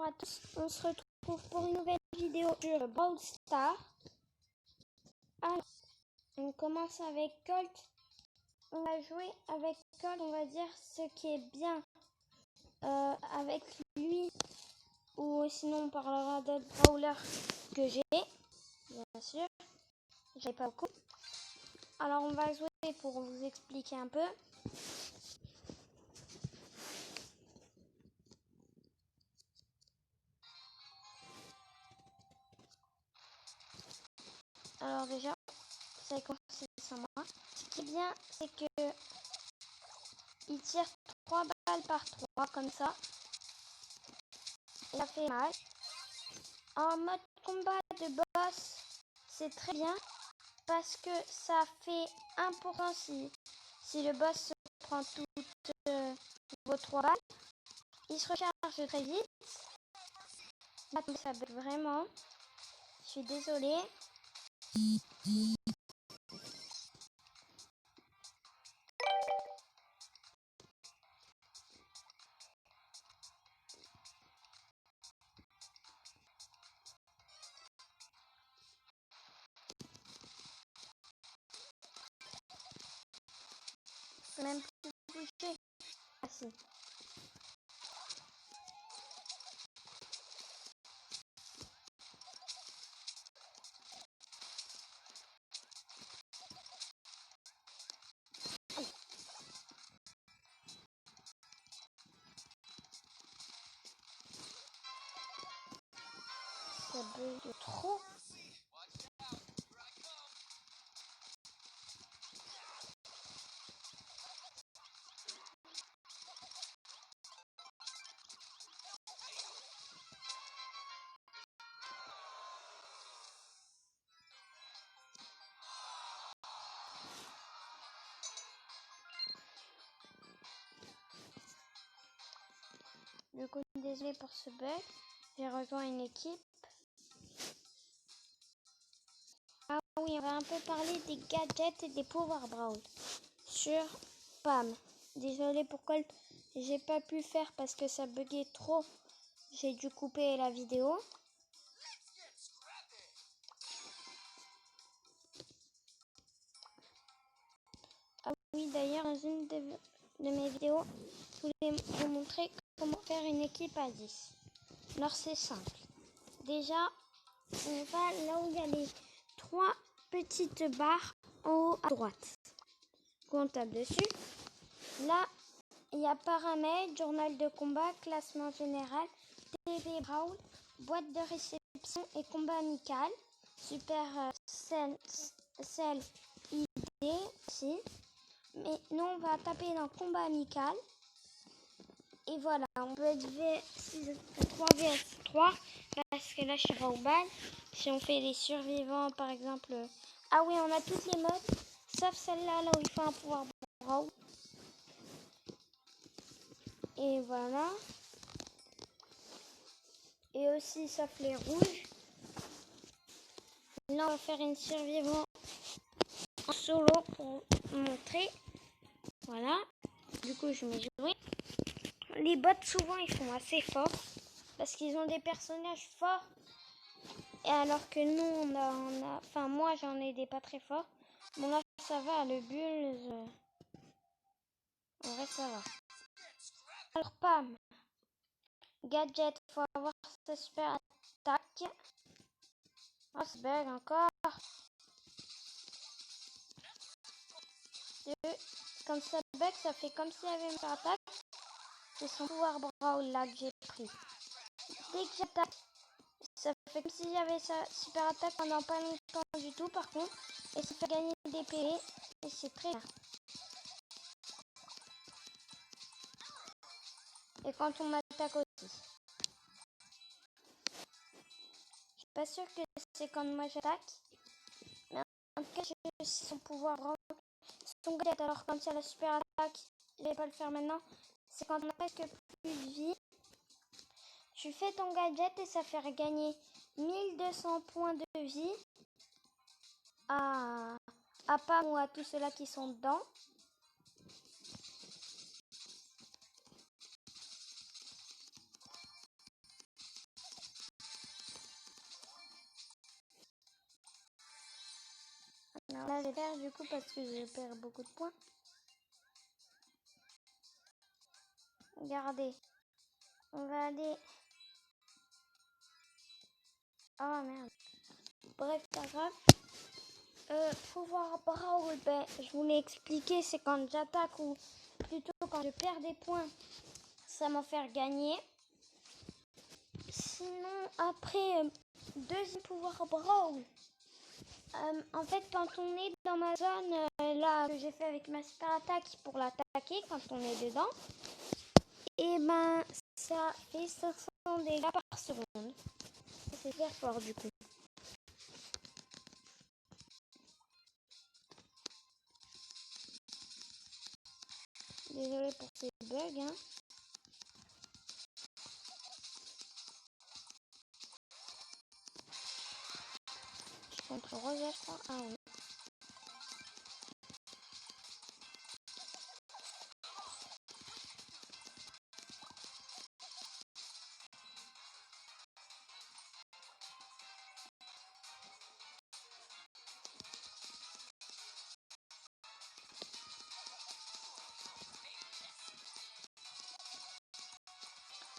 Bonjour à tous, on se retrouve pour une nouvelle vidéo sur Brawl Stars. Alors, on commence avec Colt. On va jouer avec Colt, on va dire ce qui est bien avec lui. Ou sinon on parlera d'autres brawlers que j'ai, bien sûr. J'ai pas beaucoup. Alors on va jouer pour vous expliquer un peu. Alors déjà, ça a commencé sans moi. Ce qui est bien, c'est que il tire 3 balles par 3 comme ça. Et ça fait mal. En mode combat de boss, c'est très bien parce que ça fait 1% si le boss se prend toutes vos 3 balles. Il se recharge très vite. Là, ça bug vraiment. Je suis désolée. Je peux même plus bouger. Ah si. Ça bug trop. Du coup, désolé pour ce bug. J'ai rejoint une équipe. Ah oui, on va un peu parler des gadgets et des Power Brawl sur Pam. Désolé pour Colt, j'ai pas pu faire parce que ça buguait trop. J'ai dû couper la vidéo. Ah oui, d'ailleurs, dans une de mes vidéos, je voulais vous montrer comment faire une équipe à 10. Alors c'est simple. Déjà, on va là où il y a les 3 petites barres en haut à droite. On tape dessus. Là, il y a paramètres, journal de combat, classement général, TV Brawl, boîte de réception et combat amical. Super cell ID aussi. Mais nous, on va taper dans combat amical. Et voilà, on peut être 3 vs 3 parce que là, je suis pas au bal. Si on fait les survivants, par exemple. Ah oui, on a toutes les modes, sauf celle-là, là où il faut un pouvoir brawl. Et voilà. Et aussi, sauf les rouges. Là, on va faire une survivant en solo pour montrer. Voilà. Du coup, je m'ai joué. Les bots, souvent, ils sont assez forts. Parce qu'ils ont des personnages forts. Et alors que nous, enfin, moi, j'en ai des pas très forts. Bon, là, ça va. Le bull, en vrai, ça va. Alors, Pam. Gadget, faut avoir sa super attaque. Oh, c'est bug encore. Comme ça bug, ça fait comme s'il y avait une super attaque. C'est son pouvoir brawl là que j'ai pris. Dès que j'attaque, ça fait comme s'il y avait sa super attaque pendant pas longtemps du tout par contre. Et ça fait gagner des PV. Et c'est très bien. Et quand on m'attaque aussi. Je suis pas sûre que c'est quand moi j'attaque. Mais en tout cas, j'ai son pouvoir brawl. Son gadget, alors quand il y a la super attaque, je vais pas le faire maintenant. C'est quand on n'a presque plus de vie. Tu fais ton gadget et ça fait gagner 1200 points de vie à Pam ou à tous ceux-là qui sont dedans. là, je perds du coup parce que je perds beaucoup de points. Regardez. On va aller... Oh merde. Bref, pas grave. Pouvoir Brawl, ben, je vous l'ai expliqué, c'est quand j'attaque ou plutôt quand je perds des points, ça m'en fait gagner. Sinon, après, deuxième pouvoir Brawl. En fait, quand on est dans ma zone, là, que j'ai fait avec ma super attaque pour l'attaquer, quand on est dedans, et ben, ça fait 500 dégâts par seconde. C'est super fort du coup. Désolée pour ces bugs, hein. Je contre Rosa, je crois. Ah oui.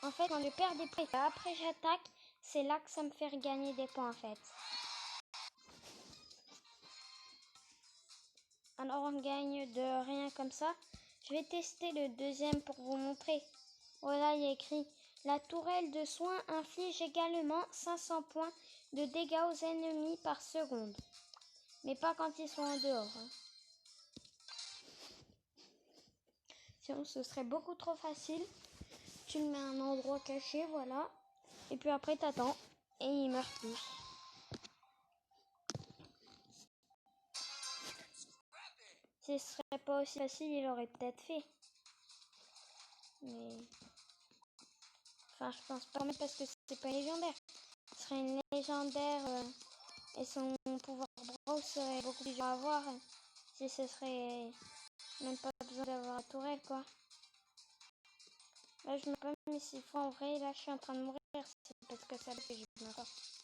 En fait, quand je perds des points, après j'attaque, c'est là que ça me fait gagner des points en fait. Alors on gagne de rien comme ça. Je vais tester le deuxième pour vous montrer. Voilà, il y a écrit la tourelle de soins inflige également 500 points de dégâts aux ennemis par seconde. Mais pas quand ils sont en dehors. Hein. Sinon ce serait beaucoup trop facile. Tu le mets à un endroit caché, voilà. Et puis après t'attends. Et ils meurent tous. Si ce serait pas aussi facile, il aurait peut-être fait. Mais... Enfin, je pense pas, même parce que c'est pas légendaire. Ce serait une légendaire et son pouvoir brawl serait beaucoup plus dur à avoir. Si ce serait même pas besoin d'avoir la tourelle, quoi. Là, je me pas, mais s'il faut en vrai, là, je suis en train de mourir. C'est parce que ça que je me force.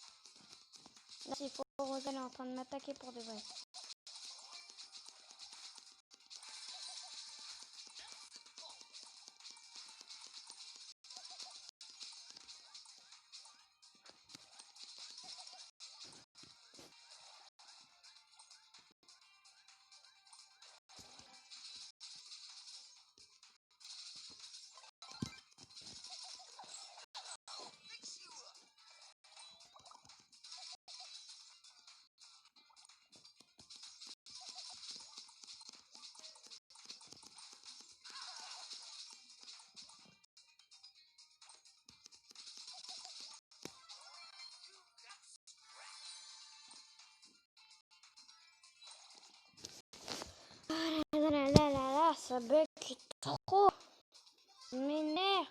Là, s'il faut, Rosa est en train de m'attaquer pour de vrai. Là, ça bug trop. Ça m'énerve.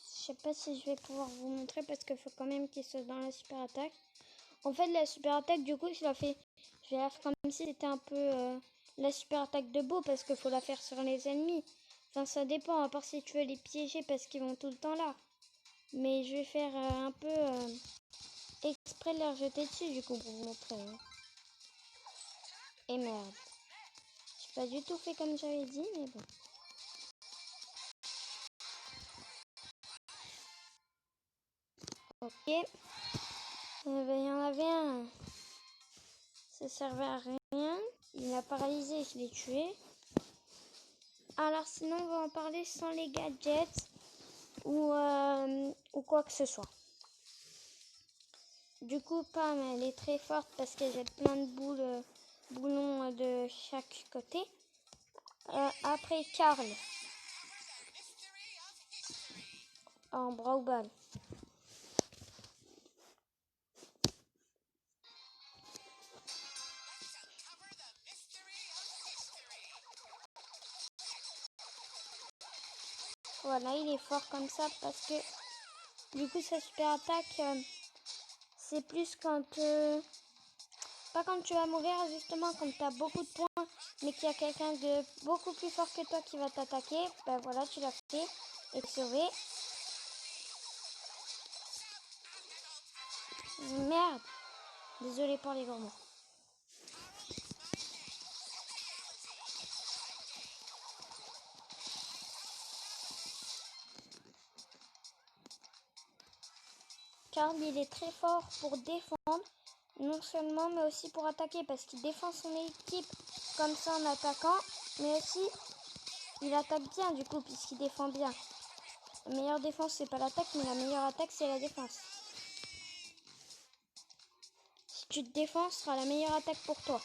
Je sais pas si je vais pouvoir vous montrer parce qu'il faut quand même qu'il soit dans la super attaque. En fait, la super attaque, du coup, je vais la faire comme si c'était un peu la super attaque de Beau parce qu'il faut la faire sur les ennemis. Enfin, ça dépend, à part si tu veux les piéger parce qu'ils vont tout le temps là. Mais je vais faire un peu exprès de leur jeter dessus, du coup, pour vous montrer. Hein. Et merde. J'ai pas du tout fait comme j'avais dit, mais bon. Ok. Il y en avait un. Ça servait à rien. Il m'a paralysé, je l'ai tué. Alors sinon, on va en parler sans les gadgets ou quoi que ce soit. Du coup, Pam, elle est très forte parce qu'elle jette plein de boulons de chaque côté. Après, Karl en Brawl Ball. Voilà, il est fort comme ça parce que du coup sa super attaque c'est plus quand pas quand tu vas mourir, justement quand tu as beaucoup de points mais qu'il y a quelqu'un de beaucoup plus fort que toi qui va t'attaquer, ben voilà, tu l'as fait et sauvé. Merde. Désolé pour les gourmands. Karl, il est très fort pour défendre, non seulement, mais aussi pour attaquer, parce qu'il défend son équipe comme ça en attaquant, mais aussi il attaque bien du coup, puisqu'il défend bien. La meilleure défense, c'est pas l'attaque, mais la meilleure attaque, c'est la défense. Si tu te défends, ce sera la meilleure attaque pour toi.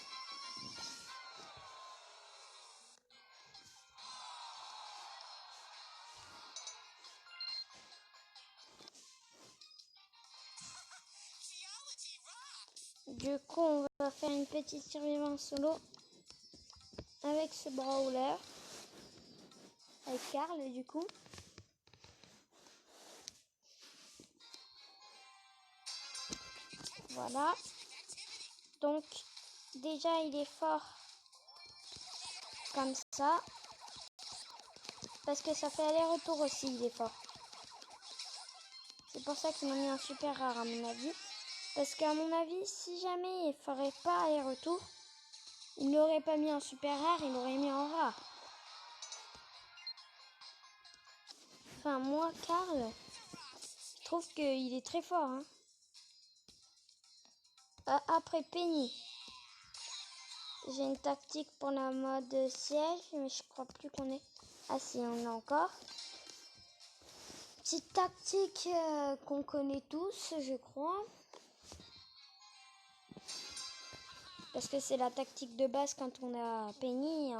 Du coup, on va faire une petite survivance solo avec ce brawler, avec Karl du coup. Voilà. Donc, déjà, il est fort comme ça. Parce que ça fait aller-retour aussi, il est fort. C'est pour ça qu'ils m'ont mis un super rare à mon avis. Parce qu'à mon avis, si jamais il ferait pas aller-retour, il n'aurait pas mis en super rare, il l'aurait mis en rare. Enfin, moi, Karl, je trouve qu'il est très fort. Hein. Après Penny, j'ai une tactique pour la mode siège, mais je crois plus qu'on est... Ah si, on a encore. Petite tactique qu'on connaît tous, je crois. Parce que c'est la tactique de base quand on a Penny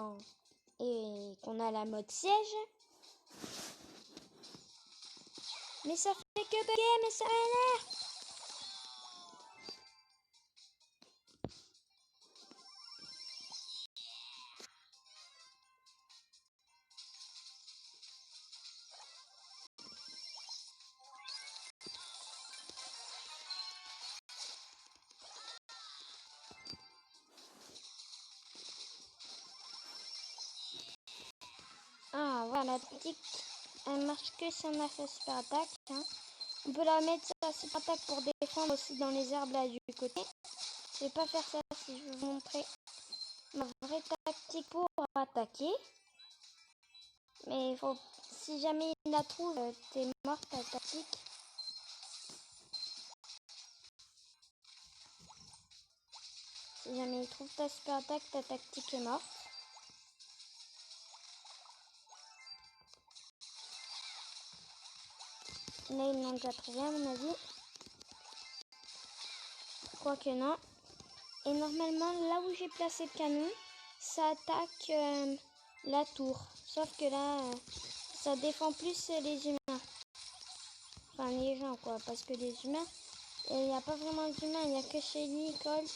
et qu'on a la mode siège. Mais ça fait que bugger, mais ça m'énerve. Ah voilà, la tactique, elle marche que si on a sa super attaque. Hein. On peut la mettre sa super attaque pour défendre aussi dans les herbes là du côté. Je vais pas faire ça si je veux vous montrer ma vraie tactique pour attaquer. Mais il faut, si jamais il la trouve, t'es mort ta tactique. Si jamais il trouve ta super attaque, ta tactique est morte. Là, ils l'ont déjà trouvé à mon avis. Quoique non. Et normalement, là où j'ai placé le canon, ça attaque la tour. Sauf que là, ça défend plus les humains. Enfin, les gens, quoi. Parce que les humains, il n'y a pas vraiment d'humains. Il n'y a que Shelly, Colt,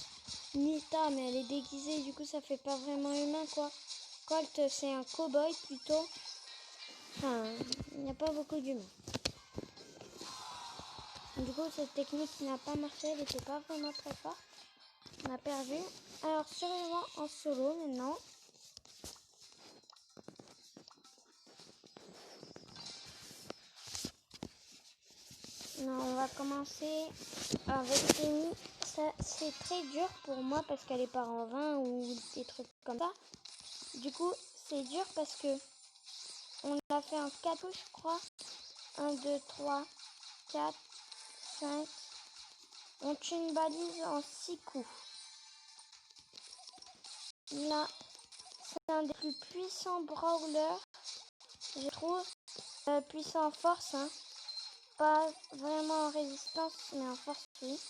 Nita. Mais elle est déguisée, du coup, ça fait pas vraiment humain, quoi. Colt, c'est un cow-boy, plutôt. Enfin, il n'y a pas beaucoup d'humains. Du coup, cette technique n'a pas marché. Elle n'était pas vraiment très forte. On a perdu. Alors, survivant en solo, maintenant. Non, on va commencer avec Penny. Ça, c'est très dur pour moi parce qu'elle est pas en 20 ou des trucs comme ça. Du coup, c'est dur parce que on l'a fait en 4 coups, je crois. 1, 2, 3, 4, 5. On tue une balise en 6 coups. Là, c'est un des plus puissants brawlers, je trouve. Puissant en force, hein. Pas vraiment en résistance, mais en force, oui.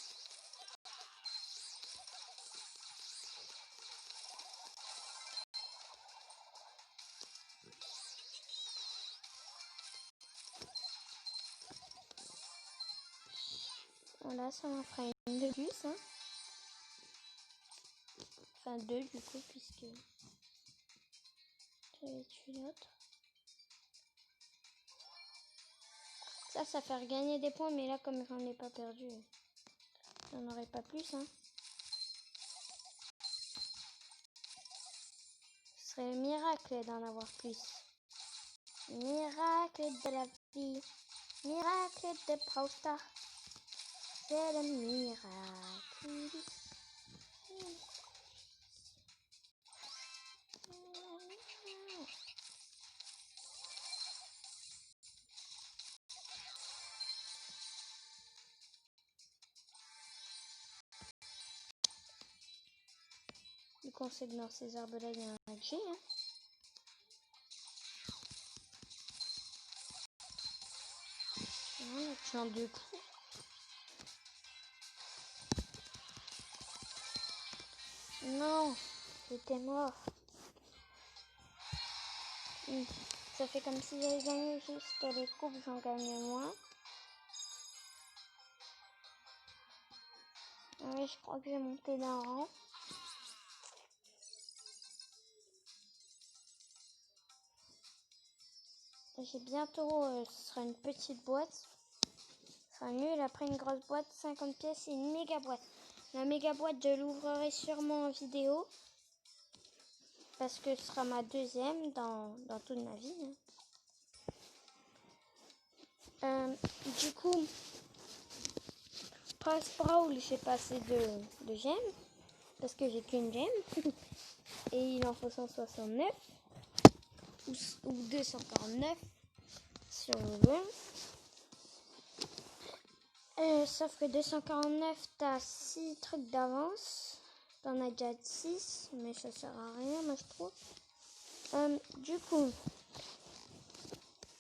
Voilà, ça m'en fera une de plus. Hein. Enfin, deux du coup, puisque j'avais tué l'autre. Ça fait gagner des points, mais là, comme j'en ai pas perdu, j'en aurais pas plus. Hein. Ce serait un miracle d'en avoir plus. Miracle de la vie. Miracle de Brawl Stars. c'est le miraculous. Du coup, on sait que dans ces arbres-là, il y a un G. Hein. Voilà, tu en deux coups. Non, j'étais mort. Ça fait comme si j'avais gagné juste les coupes, j'en gagne moins. Oui, je crois que j'ai monté d'un rang. J'ai bientôt, ce sera une petite boîte. Ce sera nul. Après une grosse boîte, 50 pièces et une méga boîte. La méga boîte, je l'ouvrirai sûrement en vidéo. Parce que ce sera ma deuxième dans toute ma vie. Du coup, Prince Brawl, j'ai pas assez de gemmes. Parce que j'ai qu'une gemme. Et il en faut 169. Ou 249. Si on veut. Sauf que 249, t'as 6 trucs d'avance. T'en as déjà 6, mais ça sert à rien, moi je trouve. Du coup,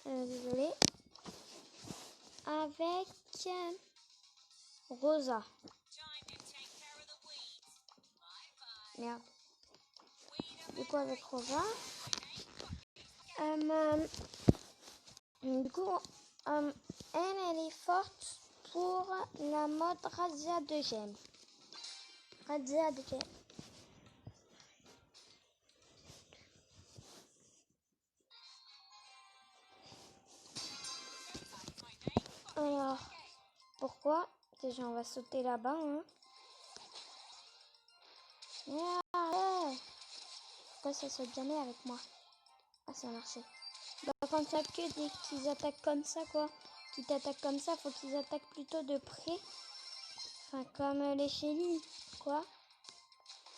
désolé. Avec Rosa. Merde. Du coup, avec Rosa. Du coup, elle est forte pour la mode razzia de gemmes. Razzia de gemmes. Alors, pourquoi? Déjà, on va sauter là-bas. Hein. Pourquoi ça saute jamais avec moi? Ah, ça a marché. Bah, quand il n'y a que dès qu'ils attaquent comme ça, quoi. Qui t'attaquent comme ça, faut qu'ils attaquent plutôt de près. Enfin, comme les chélis, quoi.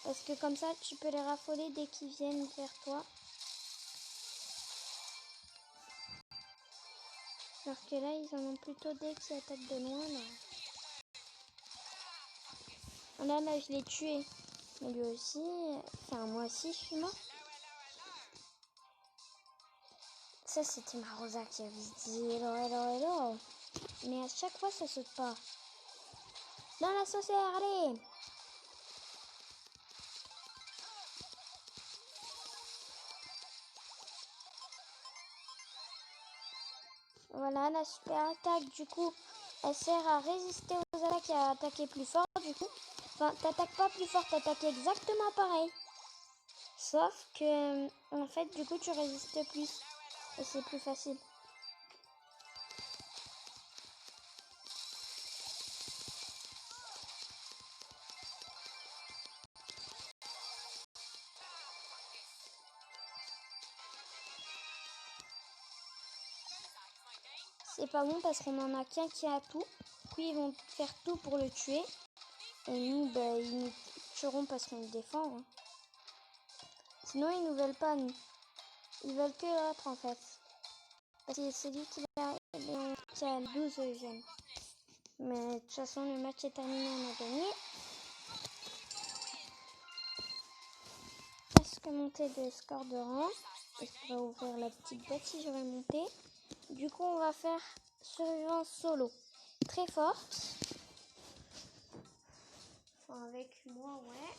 Parce que comme ça, tu peux les raffoler dès qu'ils viennent vers toi. Alors que là, ils en ont plutôt dès qu'ils attaquent de loin, là. Là, je l'ai tué. Mais lui aussi, enfin, moi aussi, je suis mort. Ça, c'était ma Rosa qui avait dit hello, hello, hello. Mais à chaque fois, ça saute pas. Dans la saucière, allez! Voilà, la super attaque, du coup, elle sert à résister aux attaques et à attaquer plus fort, du coup. Enfin, t'attaques pas plus fort, t'attaques exactement pareil. Sauf que, en fait, du coup, tu résistes plus. Et c'est plus facile. C'est pas bon parce qu'on en a qu'un qui a tout. Puis ils vont faire tout pour le tuer. Et nous, bah, ils nous tueront parce qu'on le défend. Hein. Sinon, ils nous veulent pas, nous. Ils veulent que l'autre, en fait. Parce que c'est lui qui a 12 gemmes. Mais de toute façon, le match est terminé, on a gagné. Est-ce que monter de score de rang? Et je pourrais ouvrir la petite boîte si j'aurais monté. Du coup, on va faire survivance solo. Très forte. Enfin, avec moi, ouais.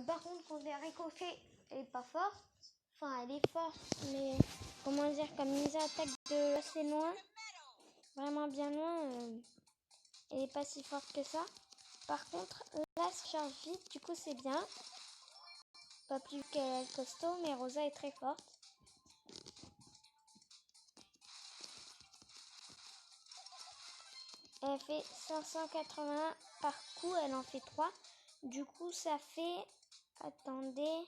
Par contre, on verrait qu'au fait, elle est pas forte. Enfin, elle est forte, mais comment dire, comme ils attaquent de assez loin, vraiment bien loin, elle est pas si forte que ça. Par contre, là, ça charge vite, du coup, c'est bien. Pas plus qu'elle est costaud, mais Rosa est très forte. Elle fait 581 par coup, elle en fait 3. Du coup, ça fait... Attendez...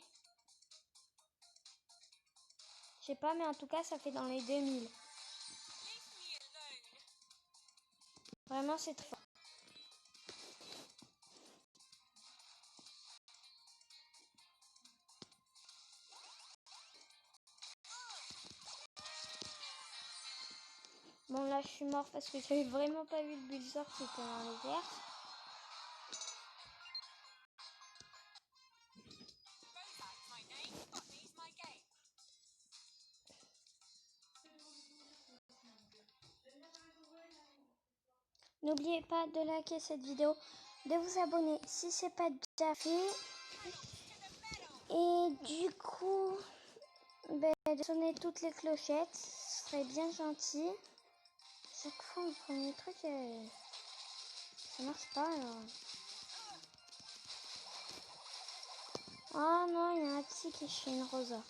Je sais pas, mais en tout cas, ça fait dans les 2000. Vraiment, c'est très fort. Bon, là, je suis mort parce que j'avais vraiment pas vu le Bulzor qui était dans les airs. N'oubliez pas de liker cette vidéo, de vous abonner si c'est pas déjà fait. Et du coup, de sonner toutes les clochettes, ce serait bien gentil. Chaque fois, le premier truc, ça marche pas alors. Oh non, il y a un petit qui fait une rosa.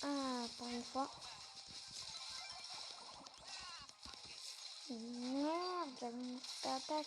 Ah, pour une fois. Merde, j'avais une attaque.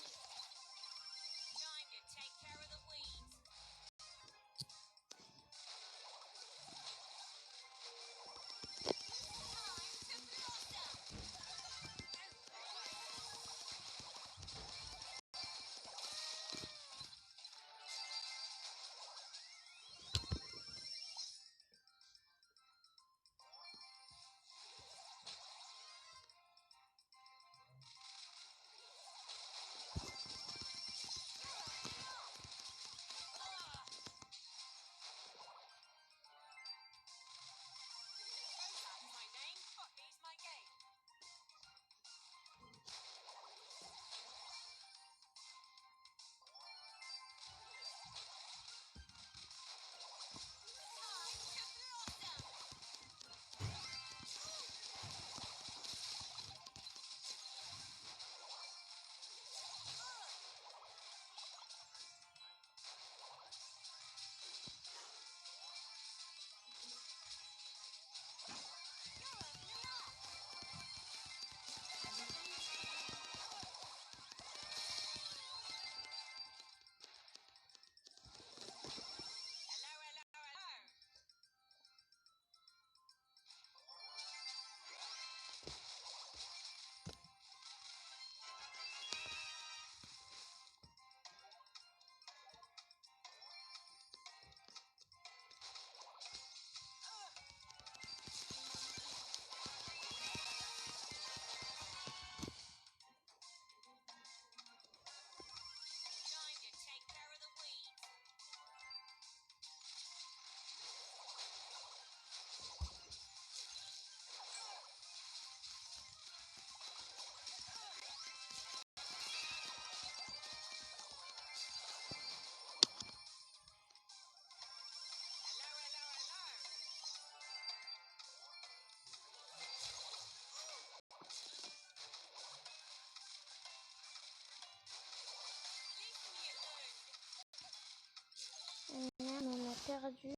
Merde, on a perdu.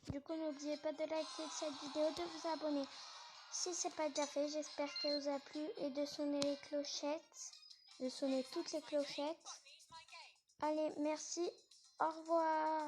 Du coup, n'oubliez pas de liker cette vidéo, de vous abonner si c'est pas déjà fait. J'espère qu'elle vous a plu et de sonner les clochettes, de sonner toutes les clochettes. Allez, merci, au revoir.